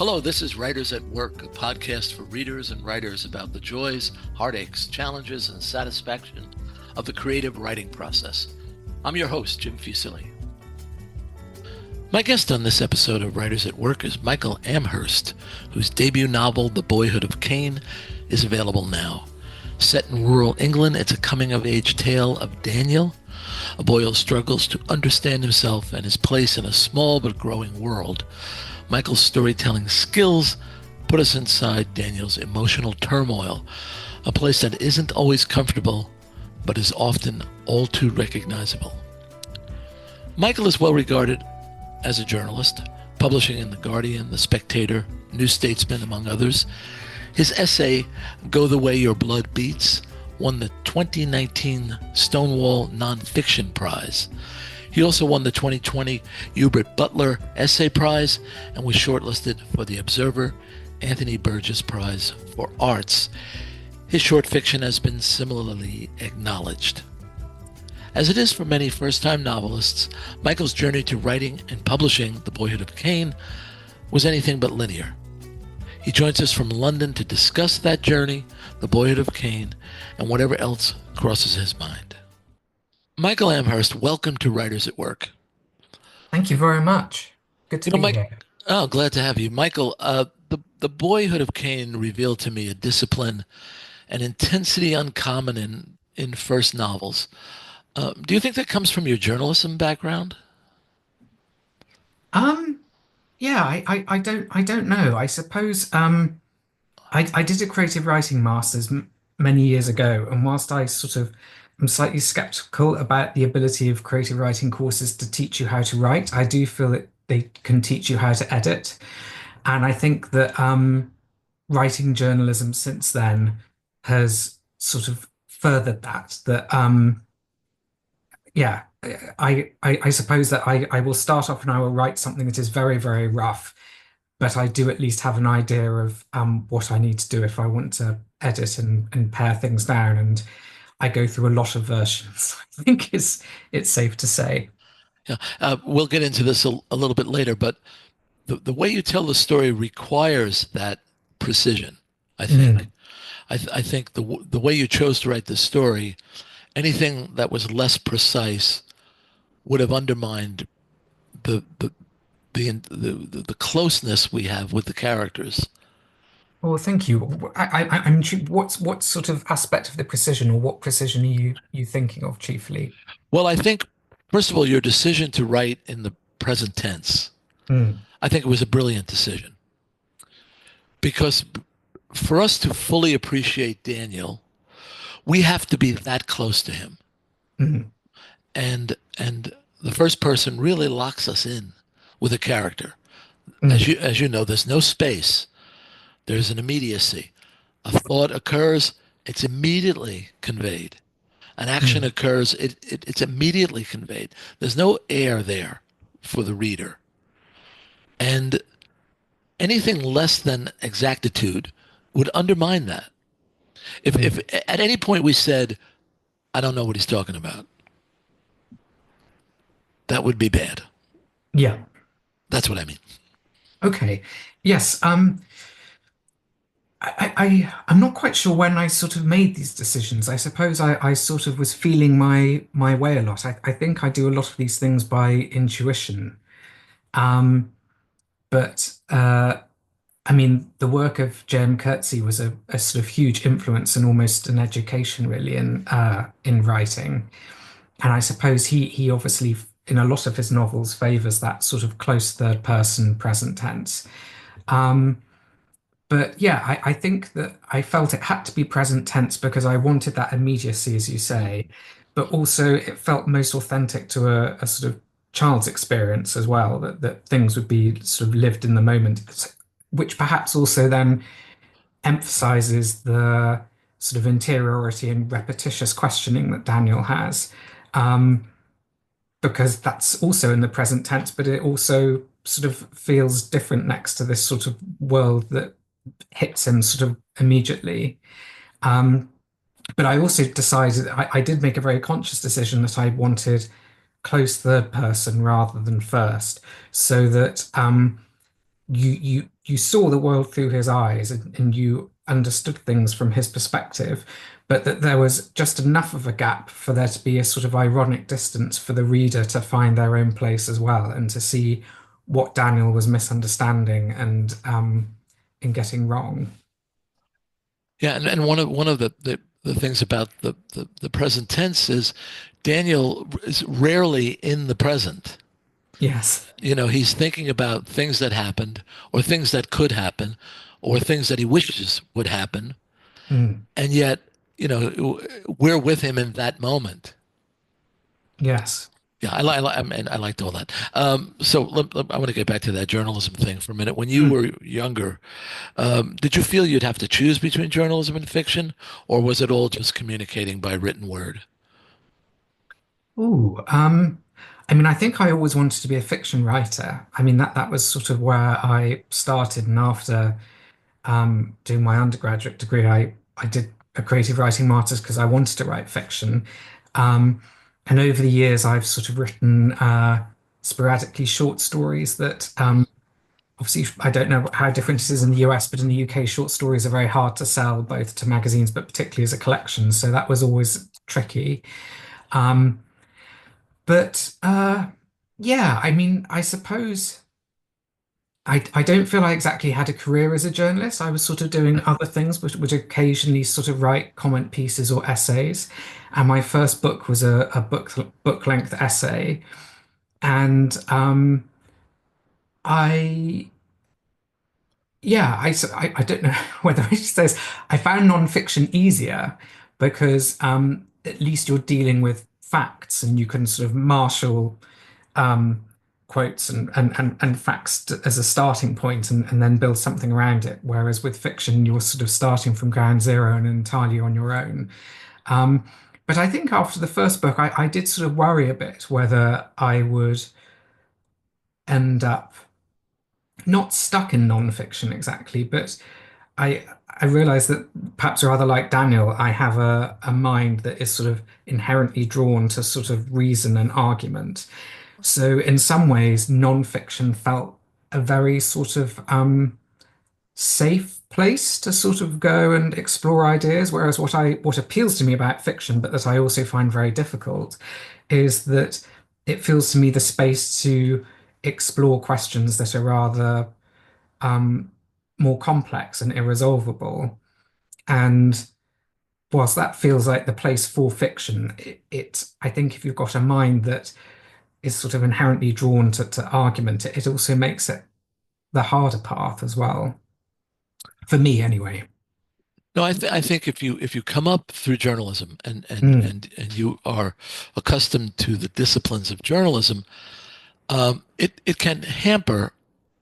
Hello, this is Writers at Work, a podcast for readers and writers about the joys, heartaches, challenges, and satisfaction of the creative writing process. I'm your host, Jim Fusilli. My guest on this episode of Writers at Work is Michael Amherst, whose debut novel, The Boyhood of Cain, is available now. Set in rural England, it's a coming-of-age tale of Daniel, a boy who struggles to understand himself and his place in a small but growing world. Michael's storytelling skills put us inside Daniel's emotional turmoil, a place that isn't always comfortable, but is often all too recognizable. Michael is well regarded as a journalist, publishing in The Guardian, The Spectator, New Statesman, among others. His essay, Go the Way Your Blood Beats, won the 2019 Stonewall Nonfiction Prize. He also won the 2020 Hubert Butler Essay Prize and was shortlisted for the Observer Anthony Burgess Prize for Arts. His short fiction has been similarly acknowledged. As it is for many first-time novelists, Michael's journey to writing and publishing The Boyhood of Cain was anything but linear. He joins us from London to discuss that journey, The Boyhood of Cain, and whatever else crosses his mind. Michael Amherst, welcome to Writers at Work. Thank you very much. Good to be here. Oh, glad to have you. Michael, the Boyhood of Cain revealed to me a discipline and intensity uncommon in first novels. Do you think that comes from your journalism background? Yeah, I don't know. I suppose I did a creative writing master's many years ago, and whilst I sort of am slightly skeptical about the ability of creative writing courses to teach you how to write, I do feel that they can teach you how to edit. And I think that writing journalism since then has sort of furthered that. Yeah, I suppose that I will start off and I will write something that is very, very rough, but I do at least have an idea of what I need to do if I want to edit and pare things down. And I go through a lot of versions, I think it's safe to say. Yeah, we'll get into this a little bit later, but the way you tell the story requires that precision, I think. Mm, I think the way you chose to write the story, anything that was less precise would have undermined the closeness we have with the characters. well, thank you. I'm what sort of aspect of the precision, or what precision are you thinking of chiefly? Well, I think, first of all, your decision to write in the present tense, Mm, I think it was a brilliant decision because for us to fully appreciate Daniel, we have to be that close to him. mm, And the first person really locks us in with a character. mm, As you know, there's no space. There's an immediacy. A thought occurs, it's immediately conveyed. An action mm, occurs, it's immediately conveyed. There's no air there for the reader. And anything less than exactitude would undermine that. If mm. at any point we said, I don't know what he's talking about, that would be bad. Yeah. That's what I mean. Okay. Yes. I'm not quite sure when I sort of made these decisions. I suppose I sort of was feeling my way a lot. I think I do a lot of these things by intuition. Um, but I mean, the work of J.M. Coetzee was a sort of huge influence and almost an education, really, in writing. And I suppose he obviously, in a lot of his novels, favors that sort of close third person present tense. Um, but yeah, I think that I felt it had to be present tense because I wanted that immediacy, as you say, but also it felt most authentic to a sort of child's experience as well, that things would be sort of lived in the moment, which perhaps also then emphasizes the sort of interiority and repetitious questioning that Daniel has. Um, because that's also in the present tense, but it also sort of feels different next to this sort of world that hits him sort of immediately. Um, but I also decided I did make a very conscious decision that I wanted close third person rather than first, so that you saw the world through his eyes and you understood things from his perspective, but that there was just enough of a gap for there to be a sort of ironic distance for the reader to find their own place as well and to see what Daniel was misunderstanding and getting wrong. Yeah, and one of the things about the present tense is Daniel is rarely in the present. Yes. He's thinking about things that happened or things that could happen or things that he wishes would happen. Mm. And yet, we're with him in that moment. Yes. Yeah, I mean, I liked all that. So I want to get back to that journalism thing for a minute. When you Mm. were younger, did you feel you'd have to choose between journalism and fiction, or was it all just communicating by written word? Ooh, I mean, I think I always wanted to be a fiction writer. I mean, that was sort of where I started, and after doing my undergraduate degree, I did a creative writing master's because I wanted to write fiction. Um, and over the years, I've sort of written sporadically short stories that obviously I don't know how different it is in the US, but in the UK, short stories are very hard to sell both to magazines, but particularly as a collection. So that was always tricky. Um, but yeah, I mean, I suppose. I don't feel I exactly had a career as a journalist. I was sort of doing other things, which would occasionally sort of write comment pieces or essays. And my first book was a book length essay. And I yeah, I don't know whether I should say this. I found nonfiction easier because at least you're dealing with facts and you can sort of marshal um, quotes and facts as a starting point and then build something around it. Whereas with fiction, you're sort of starting from ground zero and entirely on your own. Um, but I think after the first book, I did sort of worry a bit whether I would end up not stuck in nonfiction exactly, but I realize that perhaps rather like Daniel, I have a mind that is sort of inherently drawn to sort of reason and argument. So in some ways, nonfiction felt a very sort of safe place to sort of go and explore ideas. Whereas what appeals to me about fiction, but that I also find very difficult, is that it feels to me the space to explore questions that are rather um, more complex and irresolvable. And whilst that feels like the place for fiction, I think if you've got a mind that is sort of inherently drawn to argument, it also makes it the harder path as well. For me, anyway. No, I think if you come up through journalism Mm, and you are accustomed to the disciplines of journalism, it can hamper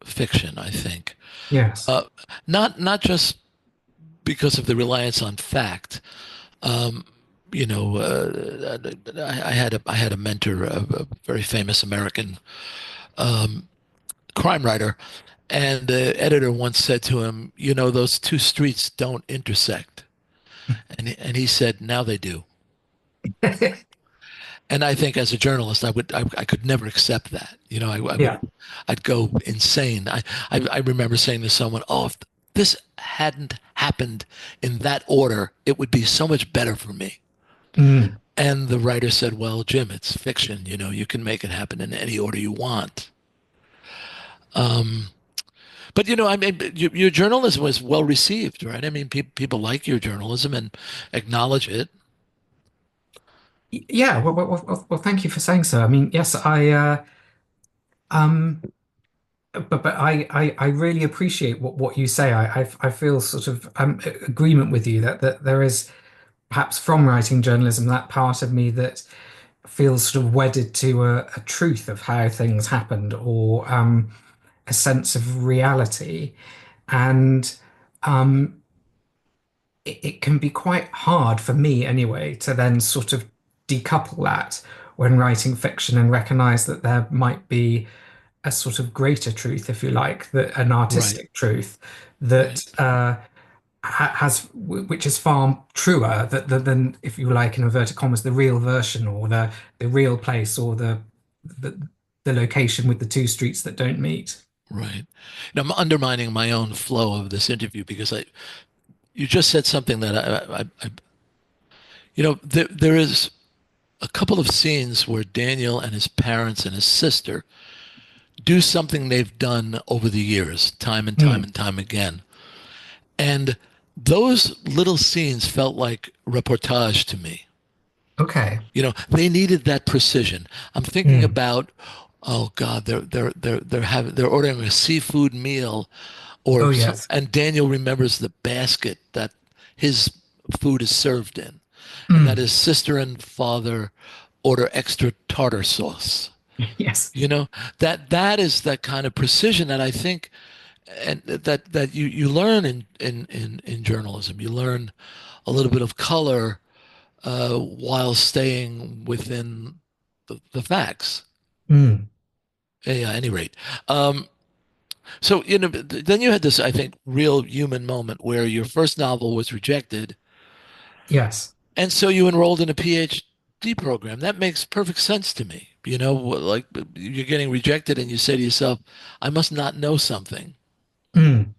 fiction, I think. yes. Uh, not just because of the reliance on fact. Um, I had a mentor, a very famous American crime writer, and the editor once said to him, those two streets don't intersect. And he said, now they do. And I think as a journalist, I could never accept that. Yeah. I'd go insane. I remember saying to someone, "Oh, if this hadn't happened in that order, it would be so much better for me." Mm. And the writer said, "Well, Jim, it's fiction. You can make it happen in any order you want." But I mean, your journalism was well received, right? I mean, people like your journalism and acknowledge it. Yeah. Well, thank you for saying so. I mean, yes, um, but I really appreciate what you say. I feel sort of agreement with you that there is perhaps from writing journalism that part of me that feels sort of wedded to a truth of how things happened or a sense of reality. And um, it can be quite hard for me anyway to then sort of decouple that when writing fiction and recognize that there might be a sort of greater truth, if you like, that an Right, artistic truth right. that which is far truer than, if you like, in inverted commas, the real version or the real place or the the location with the two streets that don't meet. Right. Now, I'm undermining my own flow of this interview because you just said something that there is a couple of scenes where Daniel and his parents and his sister do something they've done over the years, time and time Mm, and time again. And those little scenes felt like reportage to me. okay. They needed that precision. I'm thinking Mm. about, oh God, they're ordering a seafood meal, Oh, yes. and Daniel remembers the basket that his food is served in, and that Mm. his sister and father order extra tartar sauce. Yes. You know, that is that kind of precision that I think, and that you learn in journalism. You learn a little bit of color while staying within the facts. Mm. Yeah, at any rate. Um, so, then you had this, I think, real human moment where your first novel was rejected, Yes. and so you enrolled in a PhD program. That makes perfect sense to me. Like you're getting rejected, and you say to yourself, "I must not know something." Mm.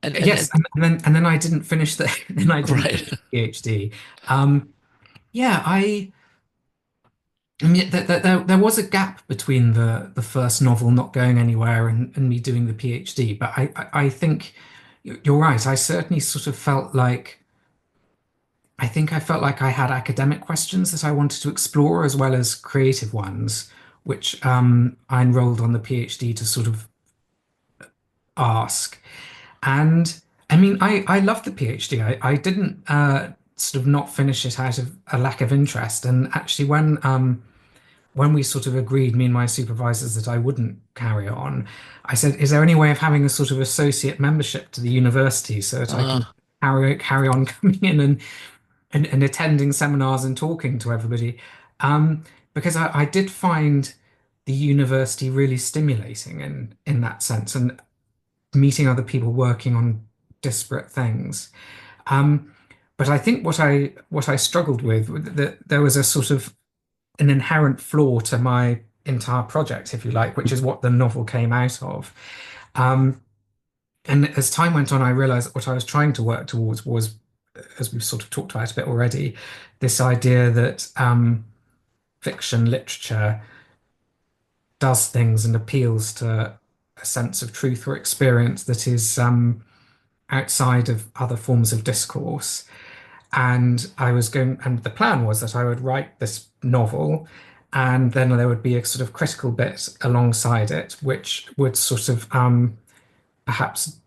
And Yes, and then I didn't finish the then I didn't right. finish the PhD. Um, yeah, I mean there was a gap between the first novel not going anywhere and me doing the PhD, but I think you're right. I certainly sort of felt like I think I felt like I had academic questions that I wanted to explore as well as creative ones, which I enrolled on the PhD to sort of ask. And I mean, I loved the PhD. I didn't sort of not finish it out of a lack of interest. And actually, when we sort of agreed, me and my supervisors, that I wouldn't carry on, I said, "Is there any way of having a sort of associate membership to the university so that I Uh, can carry on coming in and attending seminars and talking to everybody?" Um, because I did find the university really stimulating in that sense, and meeting other people working on disparate things. Um, but I think what I struggled with that there was a sort of an inherent flaw to my entire project, if you like, which is what the novel came out of. Um, and as time went on, I realized that what I was trying to work towards was, as we've sort of talked about a bit already, this idea that fiction literature does things and appeals to a sense of truth or experience that is outside of other forms of discourse. And the plan was that I would write this novel, and then there would be a sort of critical bit alongside it, which would sort of perhaps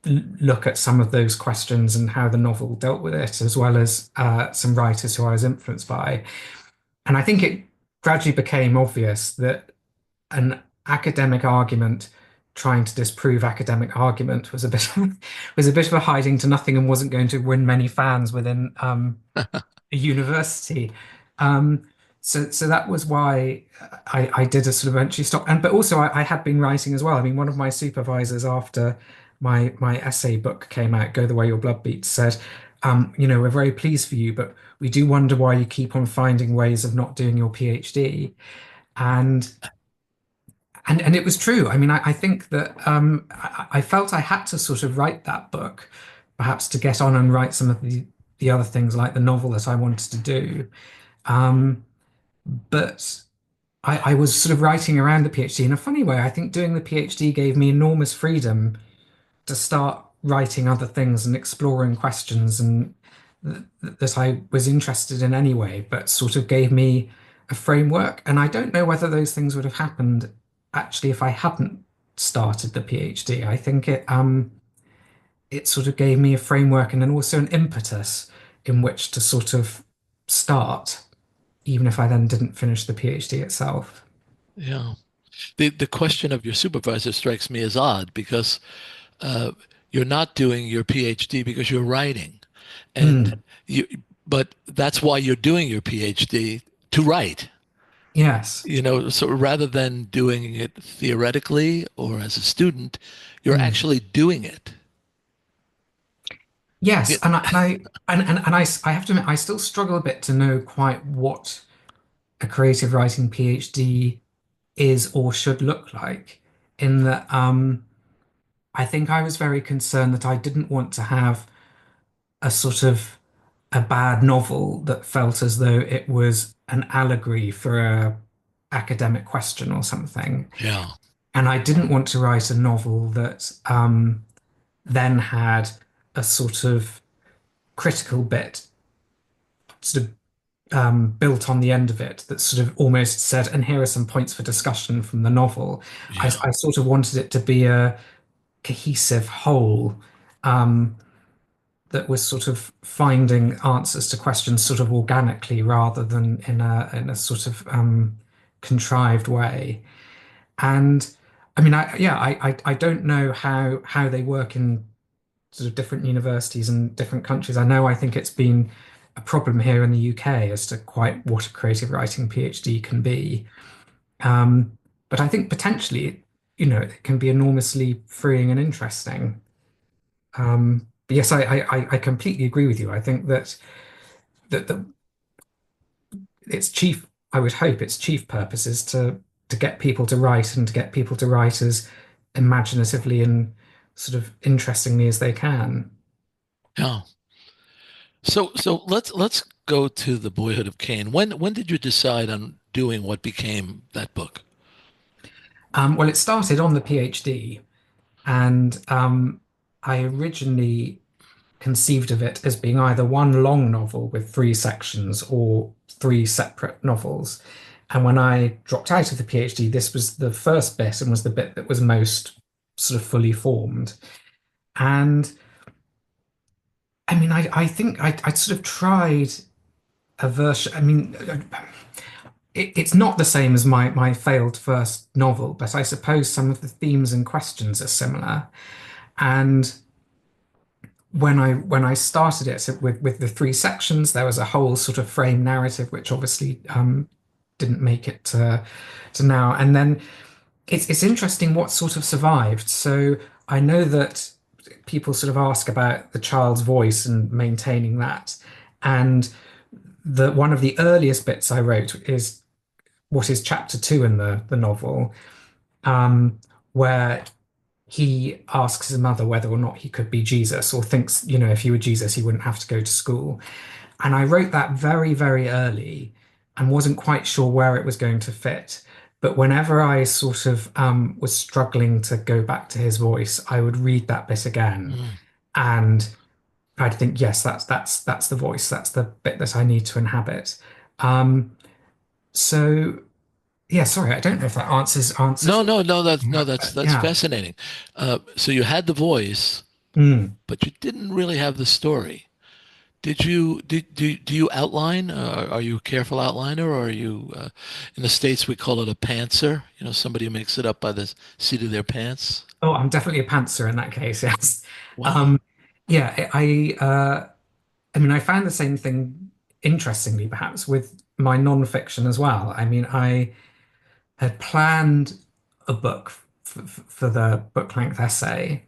look at some of those questions and how the novel dealt with it, as well as some writers who I was influenced by. And I think it gradually became obvious that an academic argument trying to disprove academic argument was a bit of a hiding to nothing and wasn't going to win many fans within a university. Um, so that was why I did a sort of eventually stop. And but also I had been writing as well. I mean, one of my supervisors after my essay book came out, Go the Way Your Blood Beats, said, we're very pleased for you, but we do wonder why you keep on finding ways of not doing your PhD. And and it was true. I mean, I think that I felt I had to sort of write that book, perhaps to get on and write some of the other things like the novel that I wanted to do. Um, but I was sort of writing around the PhD in a funny way. I think doing the PhD gave me enormous freedom to start writing other things and exploring questions and that I was interested in anyway, but sort of gave me a framework. And I don't know whether those things would have happened actually if I hadn't started the PhD. I think it sort of gave me a framework and then also an impetus in which to sort of start, even if I then didn't finish the PhD itself. yeah. The question of your supervisor strikes me as odd because uh, you're not doing your PhD because you're writing, and Mm, you. But that's why you're doing your PhD to write. yes. So rather than doing it theoretically or as a student, you're Mm. actually doing it. Yeah. Yes, and I have to admit, I still struggle a bit to know quite what a creative writing PhD is or should look like. in that I think I was very concerned that I didn't want to have a sort of a bad novel that felt as though it was an allegory for a academic question or something. Yeah. And I didn't want to write a novel that then had a sort of critical bit sort of built on the end of it that sort of almost said, and here are some points for discussion from the novel. Yeah. I sort of wanted it to be a cohesive whole um, that was sort of finding answers to questions sort of organically rather than in a sort of contrived way. And I mean, I don't know how they work in sort of different universities and different countries. I think it's been a problem here in the UK as to quite what a creative writing PhD can be. Um, but I think potentially, it can be enormously freeing and interesting. But yes, I completely agree with you. I think that its chief, I would hope its chief purpose is to get people to write and to get people to write as imaginatively and sort of interestingly as they can. Yeah. So let's go to the Boyhood of Cain. When did you decide on doing what became that book? Well, it started on the PhD, and I originally conceived of it as being either one long novel with three sections or three separate novels. And when I dropped out of the PhD, this was the first bit and was the bit that was most sort of fully formed. And I mean, I think I sort of tried a version. I mean, it's not the same as my failed first novel, but I suppose some of the themes and questions are similar. And when I started it with the three sections, there was a whole sort of frame narrative, which obviously didn't make it to now. And then it's interesting what sort of survived. So I know that people sort of ask about the child's voice and maintaining that. And the one of the earliest bits I wrote is what is chapter two in the novel, where he asks his mother whether or not he could be Jesus, or thinks, if he were Jesus, he wouldn't have to go to school. And I wrote that very, very early and wasn't quite sure where it was going to fit. But whenever I sort of was struggling to go back to his voice, I would read that bit again, Mm. and I'd think, yes, that's the voice, that's the bit that I need to inhabit. Um, so yeah, sorry, I don't know if that answers No, your no, no. That's question, no, that's but that's yeah. fascinating. So you had the voice, Mm. but you didn't really have the story. Did you do you outline? Are you a careful outliner, or are you in the States we call it a pantser? Somebody who makes it up by the seat of their pants. Oh, I'm definitely a pantser in that case. Yes. Wow. Um, yeah, I mean, I found the same thing interestingly, perhaps, with my non-fiction as well. I mean, I had planned a book for the book length essay,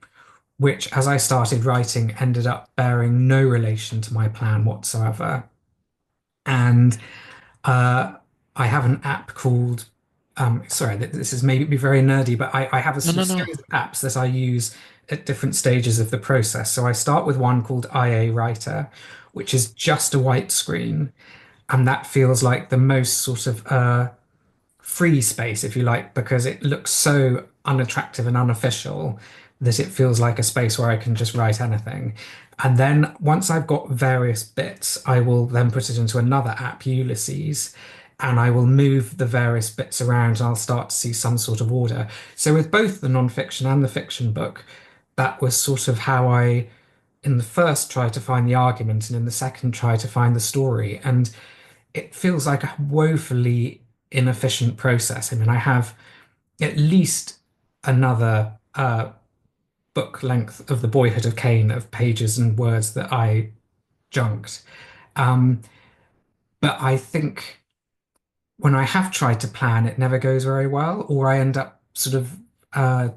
which, as I started writing, ended up bearing no relation to my plan whatsoever. And uh, I have an app called, sorry, this is maybe very nerdy, but I have a No, sort no, of no. series of apps that I use at different stages of the process. So I start with one called IA Writer, which is just a white screen. And that feels like the most sort of free space, if you like, because it looks so unattractive and unofficial that it feels like a space where I can just write anything. And then once I've got various bits, I will then put it into another app, Ulysses, and I will move the various bits around and I'll start to see some sort of order. So with both the nonfiction and the fiction book, that was sort of how I, in the first, tried to find the argument, and in the second, try to find the story. And it feels like a woefully inefficient process. I mean, I have at least another book length of the Boyhood of Cain of pages and words that I junked. Um, but I think when I have tried to plan, it never goes very well, or I end up sort of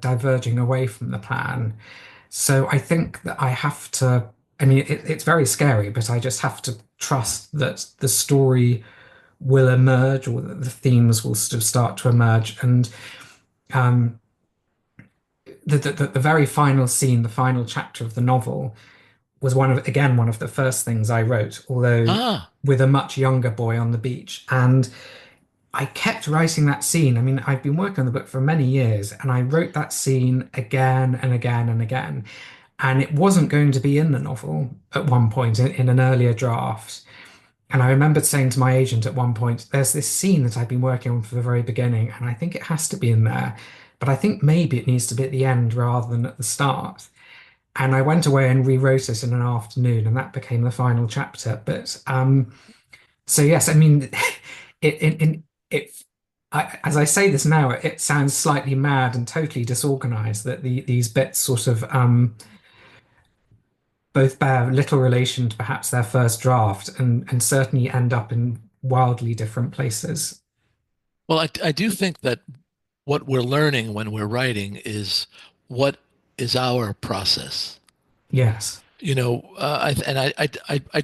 diverging away from the plan. So I think that I have to, I mean, it's very scary, but I just have to trust that the story will emerge or that the themes will sort of start to emerge. And um, the very final scene, the final chapter of the novel, was one of the first things I wrote, although Ah, with a much younger boy on the beach. And I kept writing that scene. I mean, I've been working on the book for many years, and I wrote that scene again and again and again. And it wasn't going to be in the novel at one point in an earlier draft. And I remember saying to my agent at one point, there's this scene that I've been working on from the very beginning, and I think it has to be in there. But I think maybe it needs to be at the end rather than at the start. And I went away and rewrote it in an afternoon, and that became the final chapter. But so yes, I mean, it as I say this now, it sounds slightly mad and totally disorganized that these bits sort of both bear little relation to perhaps their first draft and certainly end up in wildly different places. well, I do think that what we're learning when we're writing is what is our process. Yes. I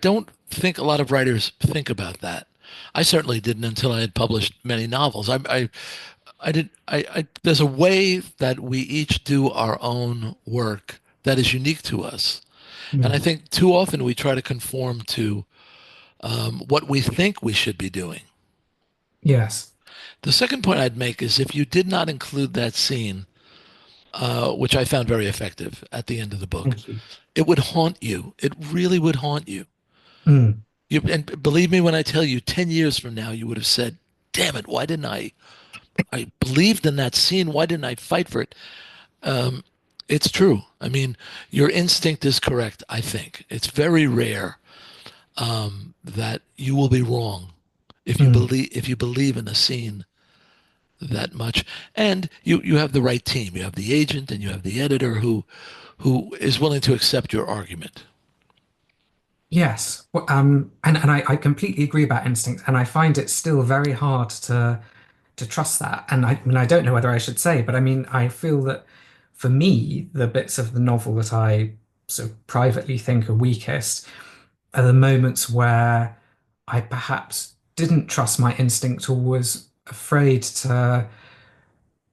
don't think a lot of writers think about that. I certainly didn't until I had published many novels. I did, there's a way that we each do our own work that is unique to us. And I Mm. think too often we try to conform to what we think we should be doing. Yes. The second point I'd make is if you did not include that scene, which I found very effective at the end of the book, Thank you. it would haunt you. It really would haunt you. Mm. And believe me when I tell you, 10 years from now, you would have said, damn it, why didn't I believed in that scene. Why didn't I fight for it? Um, it's true. I mean, your instinct is correct, I think. It's very rare that you will be wrong Mm. if you believe in a scene that much. And you have the right team. You have the agent and you have the editor who is willing to accept your argument. Yes. Well, and I completely agree about instinct, and I find it still very hard to trust that. And I mean, I don't know whether I should say, but I mean, I feel that for me, the bits of the novel that I sort of privately think are weakest are the moments where I perhaps didn't trust my instinct or was afraid to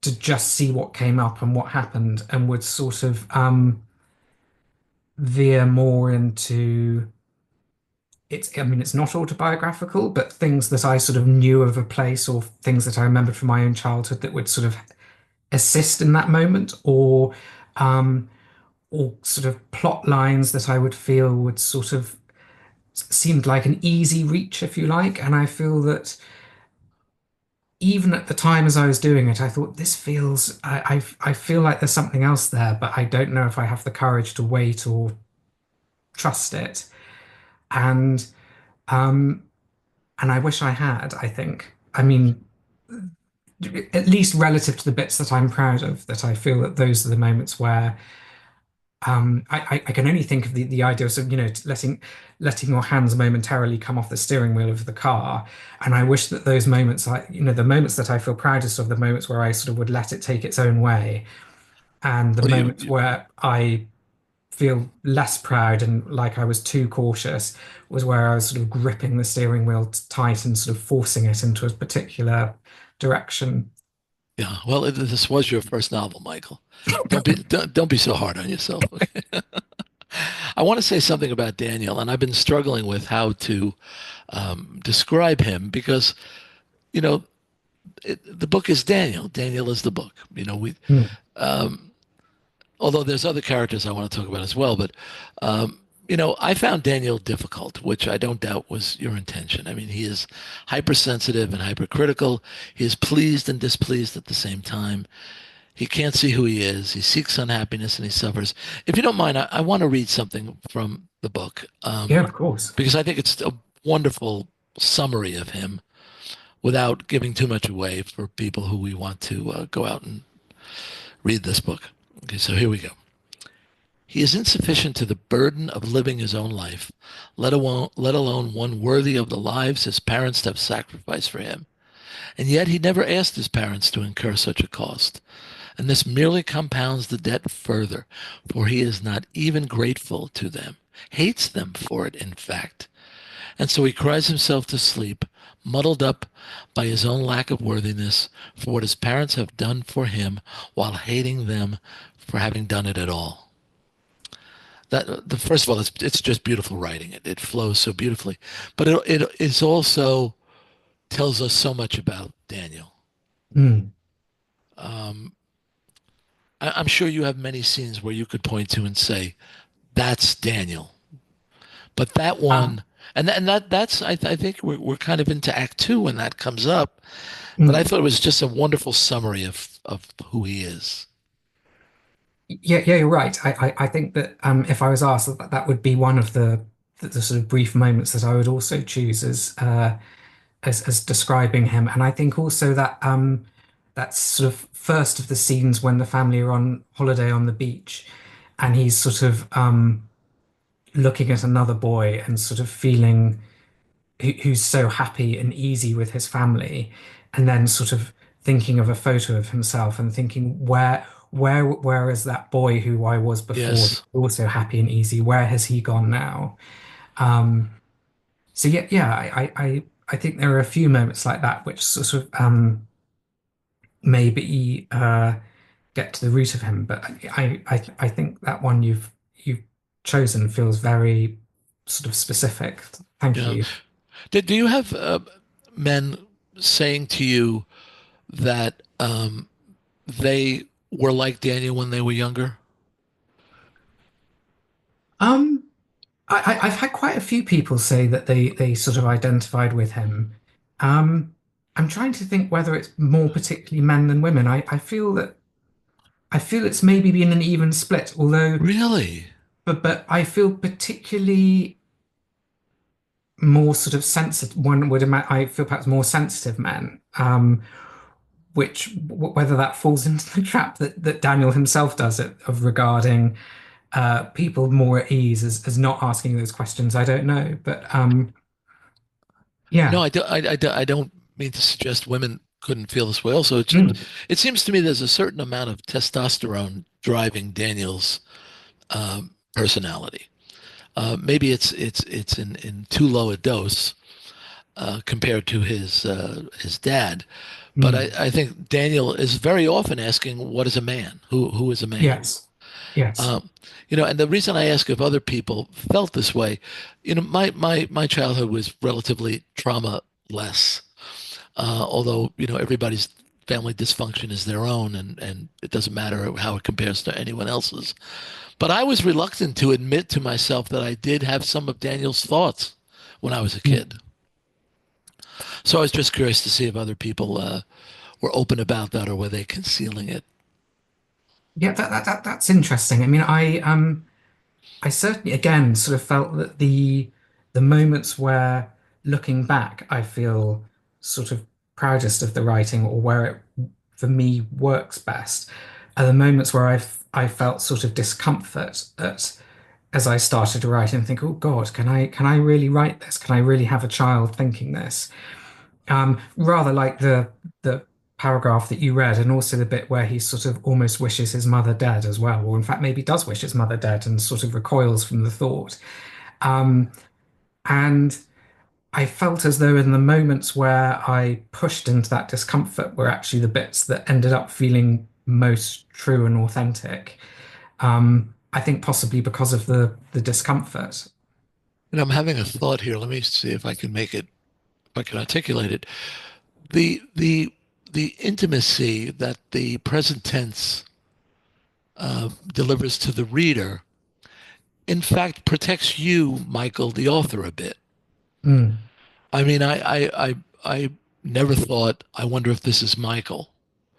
just see what came up and what happened and would sort of veer more into I mean, it's not autobiographical, but things that I sort of knew of a place or things that I remembered from my own childhood that would sort of assist in that moment, um, or sort of plot lines that I would feel would sort of seemed like an easy reach, if you like. And I feel that even at the time as I was doing it, I thought this feels, I feel like there's something else there, but I don't know if I have the courage to wait or trust it. And um, and I wish I had, I think. I mean, at least relative to the bits that I'm proud of, that I feel that those are the moments where I can only think of the idea of, sort of, letting your hands momentarily come off the steering wheel of the car. And I wish that those moments, the moments that I feel proudest of, the moments where I sort of would let it take its own way, and the Well, moments where I feel less proud and like I was too cautious was where I was sort of gripping the steering wheel tight and sort of forcing it into a particular direction. yeah. Well, this was your first novel, Michael. Don't be so hard on yourself. Okay? I want to say something about Daniel, and I've been struggling with how to describe him because you know the book is Daniel. Daniel is the book. Mm. Although there's other characters I want to talk about as well, but I found Daniel difficult, which I don't doubt was your intention. I mean, he is hypersensitive and hypercritical. He is pleased and displeased at the same time. He can't see who he is. He seeks unhappiness and he suffers. If you don't mind, I want to read something from the book Yeah, of course. because I think it's a wonderful summary of him without giving too much away for people who we want to go out and read this book. Okay, so here we go. He is insufficient to the burden of living his own life, let alone one worthy of the lives his parents have sacrificed for him. And yet he never asked his parents to incur such a cost. And this merely compounds the debt further, for he is not even grateful to them, hates them for it, in fact. And so he cries himself to sleep, muddled up by his own lack of worthiness for what his parents have done for him while hating them for having done it at all. That the first of all, it's just beautiful writing. It flows so beautifully, but it is also tells us so much about Daniel. Mm. Um, I'm sure you have many scenes where you could point to and say, "That's Daniel." But that Um, one, that's I think we're kind of into Act Two when that comes up. But I mm. thought it was just a wonderful summary of who he is. Yeah, yeah, you're right. I think that if I was asked, that would be one of the sort of brief moments that I would also choose as describing him. And I think also that that's sort of first of the scenes when the family are on holiday on the beach, and he's sort of looking at another boy and sort of feeling who's so happy and easy with his family, and then sort of thinking of a photo of himself and thinking where is that boy who I was before, Yes. also happy and easy? Where has he gone now? Um, so yeah, yeah, I think there are a few moments like that which sort of maybe get to the root of him. But I think that one you've chosen feels very sort of specific. Thank Yeah. you. Do you have men saying to you that they were like Daniel when they were younger? Um, I've had quite a few people say that they sort of identified with him. Um, I'm trying to think whether it's more particularly men than women. I feel it's maybe been an even split, although Really? but I feel particularly more sort of sensitive. One would imagine I feel perhaps more sensitive men. Which whether that falls into the trap that Daniel himself does it of regarding people more at ease as not asking those questions, I don't know. But No, yeah. I don't mean to suggest women couldn't feel this way. Also, Mm, it seems to me there's a certain amount of testosterone driving Daniel's personality. Maybe it's in too low a dose compared to his dad, but mm. I think Daniel is very often asking, "What is a man? Who is a man?" Yes. Yes. Um, and the reason I ask if other people felt this way, my childhood was relatively trauma less. Although, everybody's family dysfunction is their own and it doesn't matter how it compares to anyone else's. But I was reluctant to admit to myself that I did have some of Daniel's thoughts when I was a Mm. kid. So I was just curious to see if other people were open about that or were they concealing it. Yeah, that's interesting. I mean, I certainly again sort of felt that the moments where looking back, I feel sort of proudest of the writing or where it for me works best are the moments where I felt sort of discomfort at as I started to write and think, oh God, can I really write this? Can I really have a child thinking this? Rather like the paragraph that you read, and also the bit where he sort of almost wishes his mother dead as well, or in fact maybe does wish his mother dead and sort of recoils from the thought. Um, and I felt as though in the moments where I pushed into that discomfort were actually the bits that ended up feeling most true and authentic. I think possibly because of the discomfort. And I'm having a thought here. Let me see if I can articulate it. The intimacy that the present tense delivers to the reader, in fact, protects you, Michael, the author, a bit. Mm, I mean, I never thought, I wonder if this is Michael.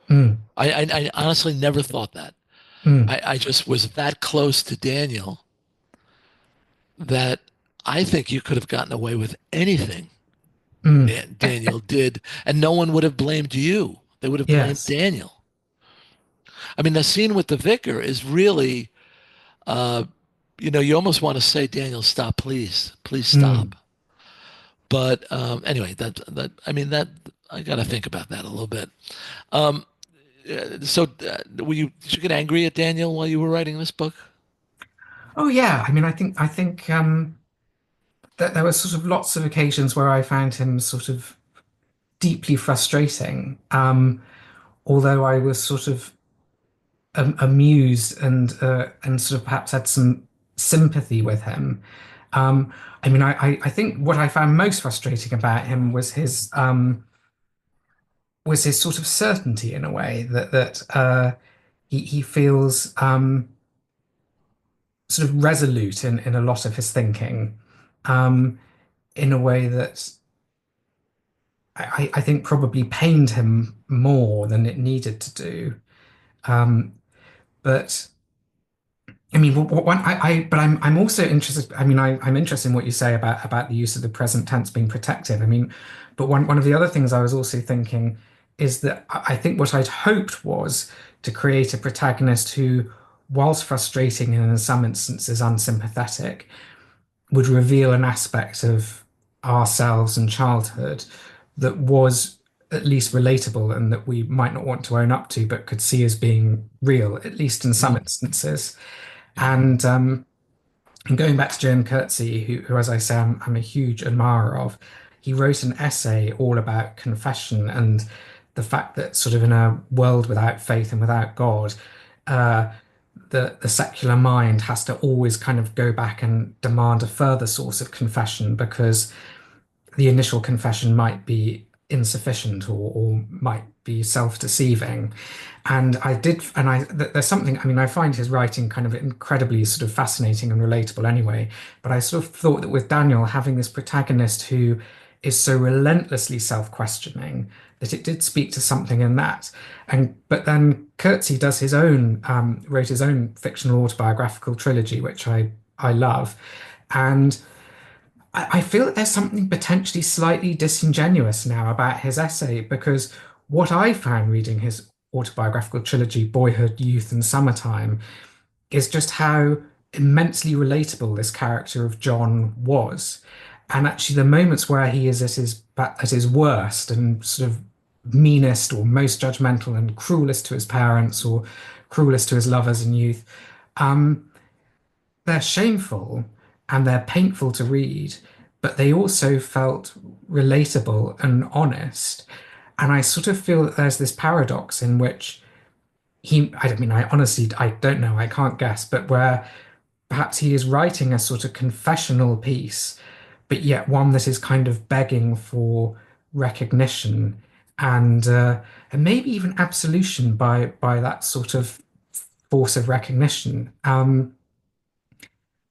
mm, I honestly never thought that. mm, I just was that close to Daniel that I think you could have gotten away with anything mm. Daniel did, and no one would have blamed you. They would have blamed Yes. Daniel. I mean, the scene with the vicar is really, uh, you almost want to say, Daniel, stop, please, please Mm. stop. But anyway, that I mean that I got to think about that a little bit. Um, did you get angry at Daniel while you were writing this book? Oh yeah. I mean, I think that there were sort of lots of occasions where I found him sort of deeply frustrating. Although I was sort of amused and sort of perhaps had some sympathy with him. I mean, I think what I found most frustrating about him was his sort of certainty in a way that he feels sort of resolute in a lot of his thinking, um, in a way that I think probably pained him more than it needed to do. Um, but I mean, but I'm also interested. I mean, I'm interested in what you say about the use of the present tense being protective. I mean, but one of the other things I was also thinking is that I think what I'd hoped was to create a protagonist who, whilst frustrating and in some instances unsympathetic, would reveal an aspect of ourselves and childhood that was at least relatable and that we might not want to own up to, but could see as being real, at least in some Mm, instances. yeah. And going back to Joan Coetzee, who as I say, I'm a huge admirer of, he wrote an essay all about confession and the fact that sort of in a world without faith and without God, uh, the secular mind has to always kind of go back and demand a further source of confession because the initial confession might be insufficient or might be self-deceiving. And there's something, I mean, I find his writing kind of incredibly sort of fascinating and relatable anyway. But I sort of thought that with Daniel, having this protagonist who is so relentlessly self-questioning, that it did speak to something in that. But then Coetzee does wrote his own fictional autobiographical trilogy, which I love. And I feel that there's something potentially slightly disingenuous now about his essay because what I found reading his autobiographical trilogy, Boyhood, Youth, and Summertime, is just how immensely relatable this character of John was. And actually, the moments where he is at his worst and sort of meanest or most judgmental and cruelest to his parents or cruelest to his lovers in youth, um, they're shameful and they're painful to read, but they also felt relatable and honest. And I sort of feel that there's this paradox in which I mean, I honestly, I don't know, I can't guess, but where perhaps he is writing a sort of confessional piece, but yet one that is kind of begging for recognition and maybe even absolution by that sort of force of recognition.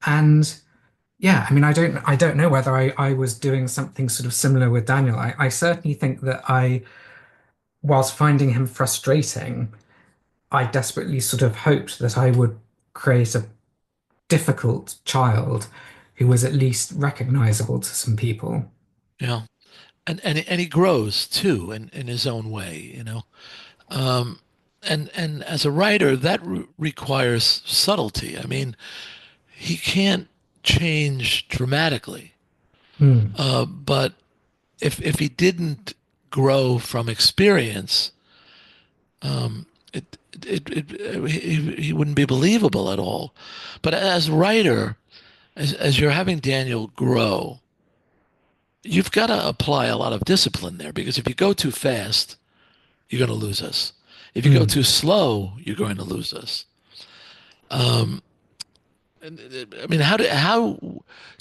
And yeah, I mean, I don't know whether I was doing something sort of similar with Daniel. I certainly think that whilst finding him frustrating, I desperately sort of hoped that I would create a difficult child who was at least recognizable to some people. Yeah. And he grows too in his own way, you know. Um, and as a writer, that requires subtlety. I mean, he can't change dramatically. Hmm. But if he didn't grow from experience, he wouldn't be believable at all. But as a writer, as you're having Daniel grow, you've got to apply a lot of discipline there because if you go too fast, you're going to lose us. If you go Hmm. too slow, you're going to lose us. I mean, how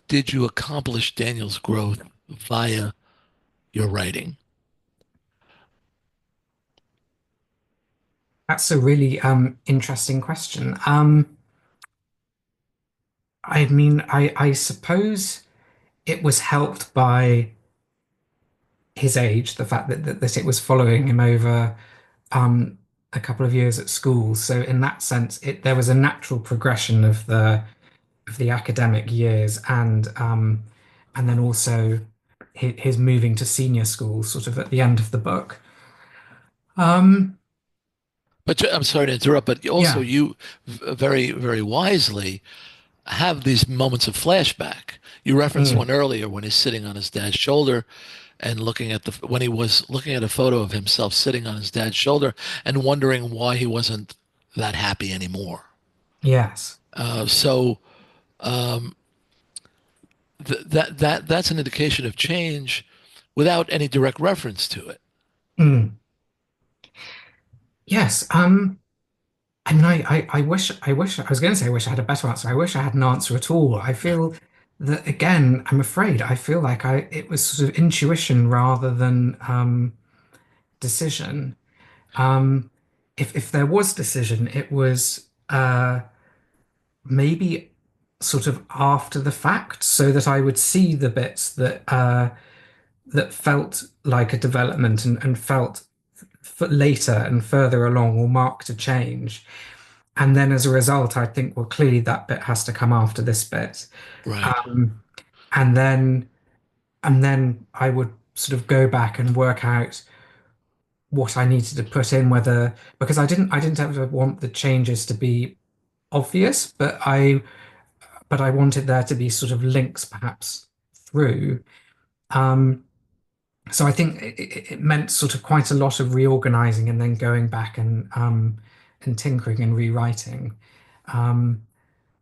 did you accomplish Daniel's growth via your writing? That's a really interesting question. I mean, I suppose it was helped by his age, the fact that it was following him over um, a couple of years at school. So in that sense, there was a natural progression of the academic years and then also his moving to senior school, sort of at the end of the book. Um, But I'm sorry to interrupt, but also yeah, you very, very wisely have these moments of flashback. You referenced mm, one earlier when he's sitting on his dad's shoulder and when he was looking at a photo of himself sitting on his dad's shoulder and wondering why he wasn't that happy anymore. yes, So that's an indication of change without any direct reference to it. Mm. Yes. I mean, I was going to say, I wish I had a better answer. I wish I had an answer at all. I feel that, again, I'm afraid I feel like it was sort of intuition rather than decision. Um, if there was decision, it was maybe sort of after the fact, so that I would see the bits that felt like a development and felt later and further along or marked a change. And then as a result, I think, well, clearly that bit has to come after this bit. Right. Um, and then and then I would sort of go back and work out what I needed to put in, whether because I didn't ever want the changes to be obvious, but I wanted there to be sort of links perhaps through. Um, so I think it meant sort of quite a lot of reorganizing and then going back and tinkering and rewriting. Um,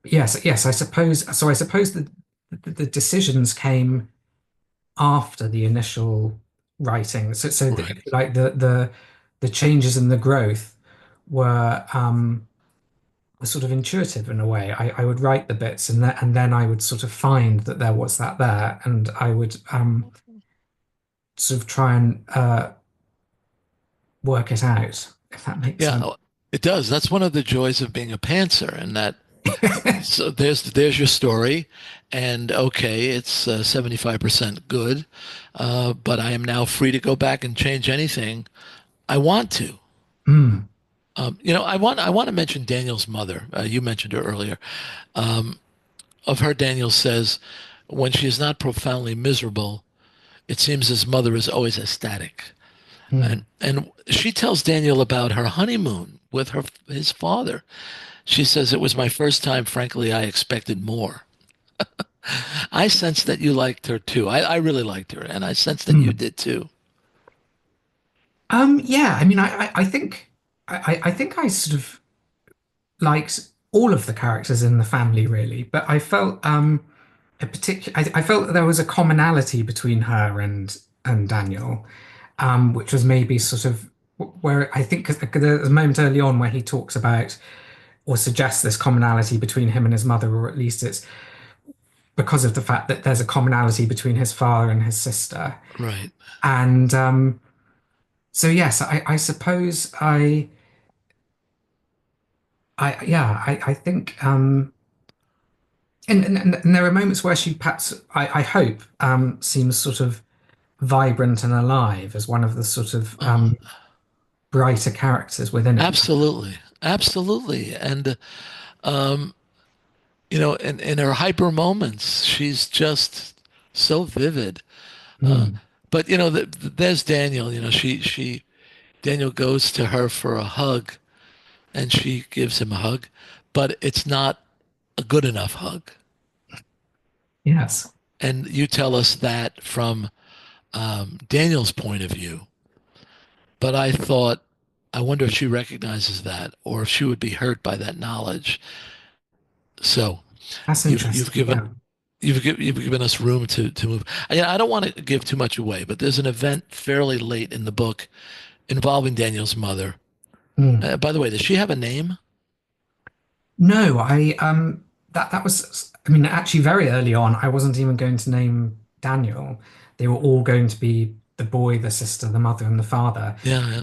yes, I suppose. So I suppose the decisions came after the initial writing. So Right. if you like the changes and the growth were sort of intuitive in a way. I would write the bits and then I would sort of find that there was that there, and I would sort of try and work it out, if that makes Yeah, sense. it does. That's one of the joys of being a pantser, and that so there's your story, and okay, it's 75% good, but I am now free to go back and change anything I want to. Mm, I want to mention Daniel's mother. You mentioned her earlier. Of her, Daniel says, when she is not profoundly miserable, it seems his mother is always ecstatic. mm. And she tells Daniel about her honeymoon with his father. She says, it was my first time. Frankly, I expected more. I sensed that you liked her too. I really liked her, and I sensed that you Mm. did too. Yeah, I mean, I think I sort of liked all of the characters in the family really, but I felt a particular I felt that there was a commonality between her and Daniel, which was maybe sort of where I think 'cause there's a moment early on where he talks about or suggests this commonality between him and his mother, or at least it's because of the fact that there's a commonality between his father and his sister. Right. And so yes, I suppose I think and there are moments where she perhaps I hope seems sort of vibrant and alive as one of the sort of Oh, brighter characters within it. absolutely. Absolutely. And, in her hyper moments, she's just so vivid. Mm, But, there's Daniel, Daniel goes to her for a hug and she gives him a hug, but it's not a good enough hug. yes. And you tell us that from Daniel's point of view. But I thought, I wonder if she recognizes that or if she would be hurt by that knowledge. So That's you've interesting. given Yeah. you've given us room to move. I don't want to give too much away, but there's an event fairly late in the book involving Daniel's mother. Mm. By the way, does she have a name? No, that was I mean actually very early on I wasn't even going to name Daniel. They were all going to be the boy, the sister, the mother, and the father. Yeah, yeah.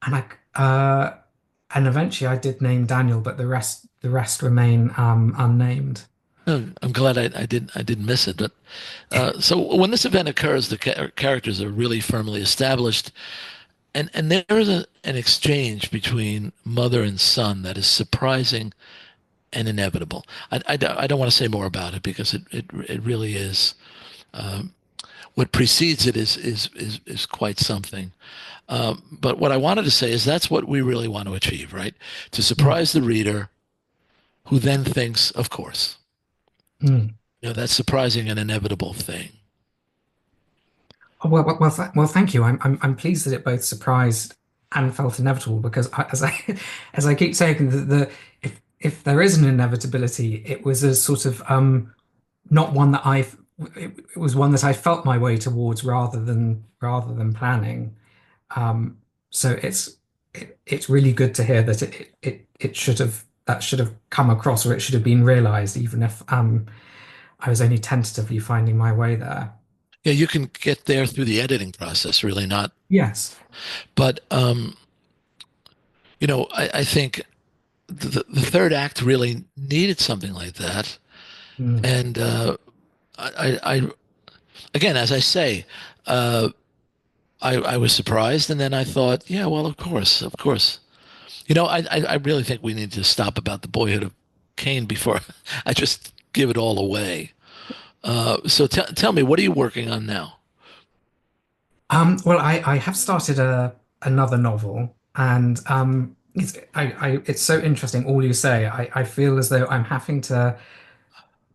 And and eventually I did name Daniel, but the rest remain unnamed. Oh, I'm glad I didn't miss it. But so when this event occurs, the characters are really firmly established, and there is an exchange between mother and son that is surprising and inevitable. I don't want to say more about it because it really is. What precedes it is quite something. But what I wanted to say is that's what we really want to achieve, right? To Mm, surprise the reader, who then thinks, of course, mm. that's surprising and inevitable thing. Oh, well, thank you. I'm pleased that it both surprised and felt inevitable because as I as I keep saying the if there is an inevitability, it was a sort of not one that I it was one that I felt my way towards rather than planning. So it's really good to hear that it should have come across, or it should have been realized, even if I was only tentatively finding my way there. Yeah, you can get there through the editing process, really not. Yes. But I think the third act really needed something like that. Mm. And I again, as I say, I was surprised, and then I thought, yeah, well, of course, of course. I really think we need to stop about the boyhood of Cain before I just give it all away. So tell me, what are you working on now? Well, I have started another novel, and it's so interesting all you say. I feel as though I'm having to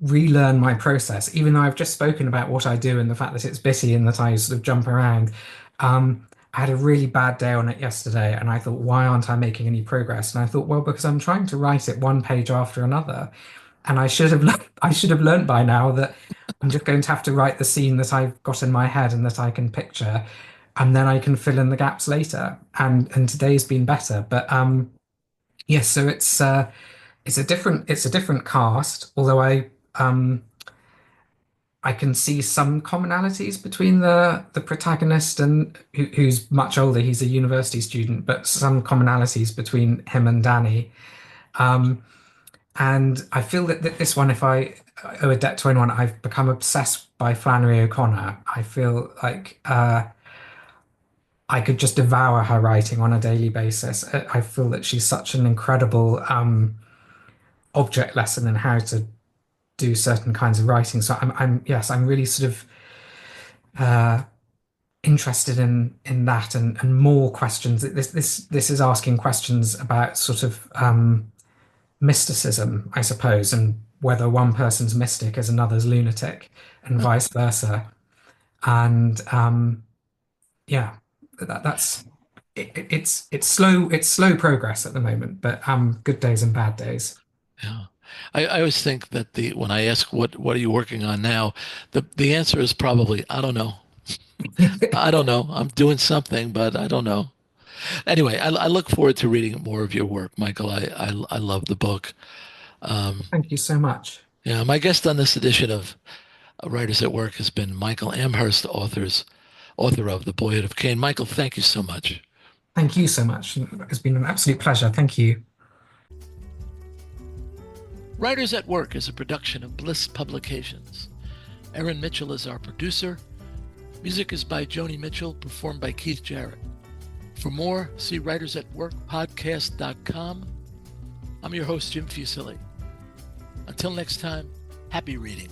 relearn my process, even though I've just spoken about what I do and the fact that it's bitty and that I sort of jump around. I had a really bad day on it yesterday, and I thought, why aren't I making any progress? And I thought, well, because I'm trying to write it one page after another, and I should have learned by now that I'm just going to have to write the scene that I've got in my head and that I can picture, and then I can fill in the gaps later. And today's been better, but yes, so it's a different cast, although I can see some commonalities between the protagonist and who's much older. He's a university student, but some commonalities between him and Danny. Um, and I feel that this one, if I owe a debt to anyone, I've become obsessed by Flannery O'Connor. I feel like I could just devour her writing on a daily basis. I feel that she's such an incredible object lesson in how to do certain kinds of writing. So yes, I'm really sort of uh, interested in that and more questions. This is asking questions about sort of mysticism, I suppose, and whether one person's mystic is another's lunatic, and Huh. vice versa. And yeah, that's it's slow progress at the moment, but good days and bad days. Yeah. I always think that the when I ask what are you working on now, the answer is probably I don't know. I don't know. I'm doing something, but I don't know. Anyway, I look forward to reading more of your work, Michael. I love the book. Um, Thank you so much. yeah, my guest on this edition of Writers at Work has been Michael Amherst, author of The Boyhood of Cain. Michael, thank you so much. Thank you so much. It's been an absolute pleasure. Thank you. Writers at Work is a production of Bliss Publications. Erin Mitchell is our producer. Music is by Joni Mitchell, performed by Keith Jarrett. For more, see writersaTworkpodcast.com. I'm your host, Jim Fusilli. Until next time, happy reading.